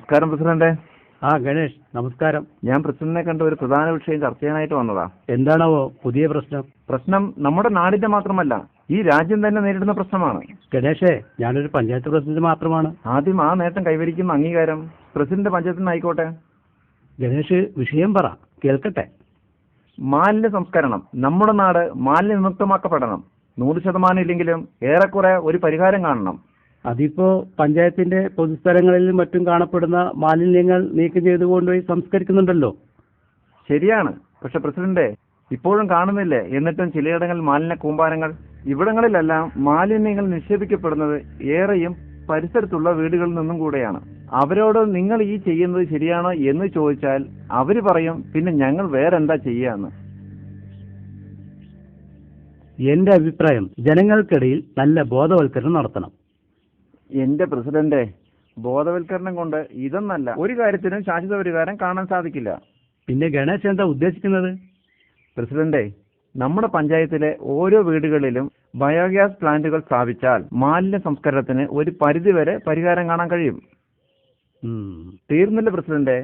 നമസ്കാരം പ്രസിഡന്റ്. ഗണേഷ് നമസ്കാരം. ഞാൻ പ്രസിഡന്റിനെ കണ്ട ഒരു പ്രധാന വിഷയം ചർച്ച ചെയ്യാനായിട്ട് വന്നതാ. എന്താണാവോ പുതിയ പ്രശ്നം? പ്രശ്നം നമ്മുടെ നാടിന്റെ മാത്രമല്ല, ഈ രാജ്യം തന്നെ നേരിടുന്ന പ്രശ്നമാണ്. ഗണേഷേ, ഞാനൊരു പഞ്ചായത്ത് പ്രസിഡന്റ് മാത്രമാണ്. ആദ്യം ആ നേട്ടം കൈവരിക്കുന്ന അംഗീകാരം പ്രസിഡന്റ് പഞ്ചായത്തിനായിക്കോട്ടെ. ഗണേഷ്, വിഷയം പറ, കേൾക്കട്ടെ. മാലിന്യ സംസ്കരണം. നമ്മുടെ നാട് മാലിന്യ വിമുക്തമാക്കപ്പെടണം. 100% ഇല്ലെങ്കിലും ഏറെക്കുറെ ഒരു പരിഹാരം കാണണം. അതിപ്പോ പഞ്ചായത്തിന്റെ പൊതുസ്ഥലങ്ങളിലും മറ്റും കാണപ്പെടുന്ന മാലിന്യങ്ങൾ നീക്കം ചെയ്തു കൊണ്ടുപോയി സംസ്കരിക്കുന്നുണ്ടല്ലോ. ശരിയാണ്. പക്ഷെ പ്രസിഡന്റ്, ഇപ്പോഴും കാണുന്നില്ലേ എന്നിട്ടും ചിലയിടങ്ങളിൽ മാലിന്യ കൂമ്പാരങ്ങൾ? ഇവിടങ്ങളിലെല്ലാം മാലിന്യങ്ങൾ നിക്ഷേപിക്കപ്പെടുന്നത് ഏറെയും പരിസരത്തുള്ള വീടുകളിൽ നിന്നും കൂടെയാണ്. അവരോട് നിങ്ങൾ ഈ ചെയ്യുന്നത് ശരിയാണോ എന്ന് ചോദിച്ചാൽ അവര് പറയും, പിന്നെ ഞങ്ങൾ വേറെന്താ ചെയ്യാന്ന്. എന്റെ അഭിപ്രായം, ജനങ്ങൾക്കിടയിൽ നല്ല ബോധവൽക്കരണം നടത്തണം. എന്റെ പ്രസിഡന്റ്, ബോധവൽക്കരണം കൊണ്ട് ഇതൊന്നല്ല ഒരു കാര്യത്തിനും ശാശ്വത പരിഹാരം കാണാൻ സാധിക്കില്ല. പിന്നെ ഗണേശ് എന്താ ഉദ്ദേശിക്കുന്നത്? പ്രസിഡന്റ്, നമ്മുടെ പഞ്ചായത്തിലെ ഓരോ വീടുകളിലും ബയോഗ്യാസ് പ്ലാന്റുകൾ സ്ഥാപിച്ചാൽ മാലിന്യ സംസ്കരണത്തിന് ഒരു പരിധിവരെ പരിഹാരം കാണാൻ കഴിയും. തീർന്നില്ല പ്രസിഡന്റ്,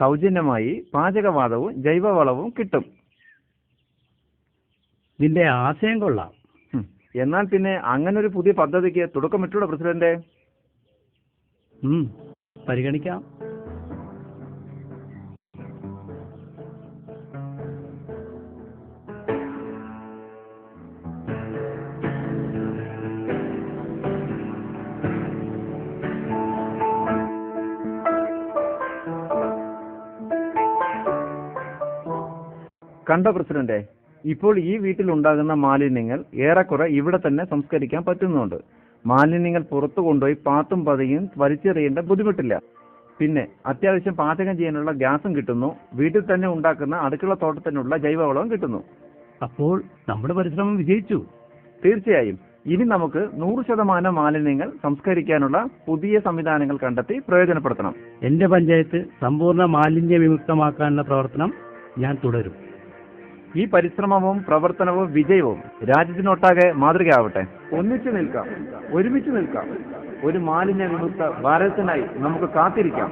സൗജന്യമായി പാചകവാതവും ജൈവവളവും കിട്ടും. ഇതിന്റെ ആശയം കൊള്ളാം. എന്നാൽ പിന്നെ അങ്ങനെ ഒരു പുതിയ പദ്ധതിക്ക് തുടക്കമിട്ടുള്ള പ്രസിഡന്റ്? പരിഗണിക്കാം. കണ്ടോ പ്രസിഡന്റ്, ഇപ്പോൾ ഈ വീട്ടിൽ ഉണ്ടാകുന്ന മാലിന്യങ്ങൾ ഏറെക്കുറെ ഇവിടെ തന്നെ സംസ്കരിക്കാൻ പറ്റുന്നുണ്ട്. മാലിന്യങ്ങൾ പുറത്തു കൊണ്ടുപോയി പാത്തും പതിയും വലിച്ചെറിയേണ്ട ബുദ്ധിമുട്ടില്ല. പിന്നെ അത്യാവശ്യം പാചകം ചെയ്യാനുള്ള ഗ്യാസും കിട്ടുന്നു. വീട്ടിൽ തന്നെ ഉണ്ടാക്കുന്ന അടുക്കള തോട്ടത്തിനുള്ള ജൈവവളവും കിട്ടുന്നു. അപ്പോൾ നമ്മുടെ പരിശ്രമം വിജയിച്ചു. തീർച്ചയായും. ഇനി നമുക്ക് 100% മാലിന്യങ്ങൾ സംസ്കരിക്കാനുള്ള പുതിയ സംവിധാനങ്ങൾ കണ്ടെത്തി പ്രയോജനപ്പെടുത്തണം. എന്റെ പഞ്ചായത്ത് സമ്പൂർണ്ണ മാലിന്യ വിമുക്തമാക്കാനുള്ള പ്രവർത്തനം ഞാൻ തുടരും. ഈ പരിശ്രമവും പ്രവർത്തനവും വിജയവും രാജ്യത്തിനൊട്ടാകെ മാതൃകയാവട്ടെ. ഒന്നിച്ചു നിൽക്കാം, ഒരുമിച്ച് നിൽക്കാം. ഒരു മാലിന്യ വിമുക്ത ഭാരതത്തിനായി നമുക്ക് കാത്തിരിക്കാം.